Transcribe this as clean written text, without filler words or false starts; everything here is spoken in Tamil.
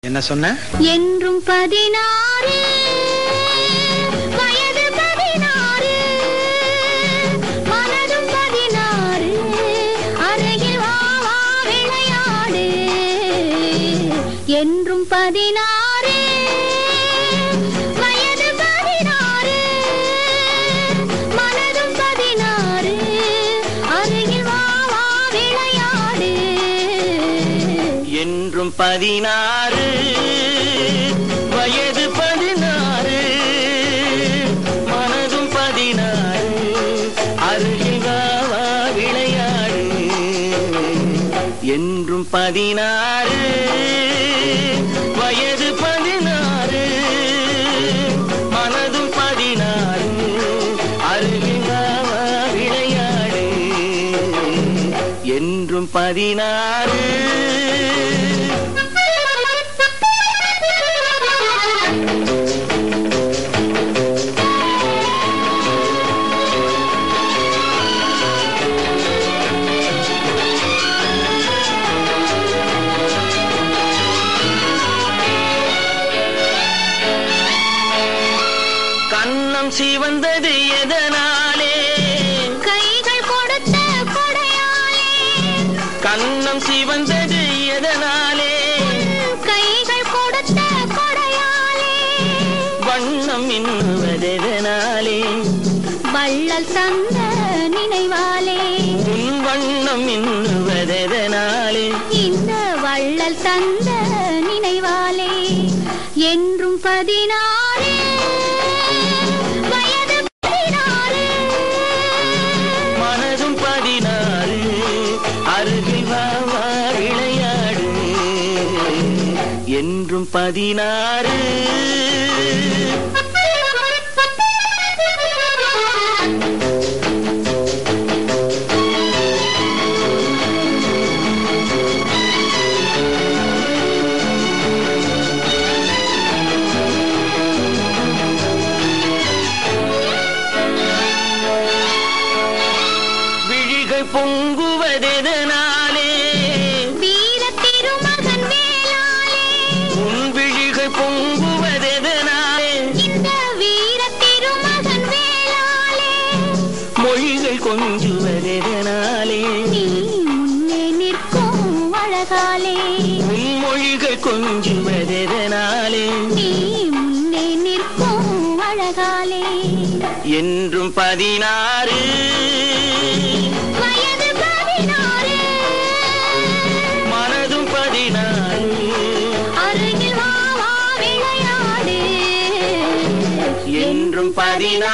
என்ன சொன்ன? என்றும் 16 வயது 16 மனதும் 16 அருகில் வா வா விளையாடு என்றும் 16 வயது 16 மனதும் 16 அருகில் வா வா விளையாடு என்றும் 16 வயது 16 மனதும் 16 அருகில் வா வா விளையாடு என்றும் 16 வயது 16 மனதும் 16 அருகில் வா வா விளையாடு என்றும் 16 கண்ணம் சிவந்தது எதனாலே? கைகள் கொடுத்த கொடையாலே. கண்ணம் சிவந்தது எதனாலே? கைகள் கொடுத்த கொடையாலே. வண்ணம் மின்னுவதெதனாலே? வள்ளல் தந்த நினைவாலே. உன் வண்ணம் மின்னுவதெதனாலே? இந்த வள்ளல் தந்த நினைவாலே என்றும் 16 வயது 16 மனதும் 16 அருகில் வா வா விளையாடு என்றும் 16 பொங்குவதெதனாலே? வீர திருமகன் வேளாலே. உன் விழிகள் பொங்குவதெதனாலே? இந்த வீர திருமகன் வேளாலே. மொழிகள் கொஞ்சுவதெதனாலே? நீ முன்னே நிற்கும் அழகாலே. உன் மொழிகள் கொஞ்சுவதெதனாலே? நீ முன்னே நிற்கும் அழகாலே என்றும் 16 வயது 16 மனதும் 16 அருகில் வா வா விளையாடு என்றும் 16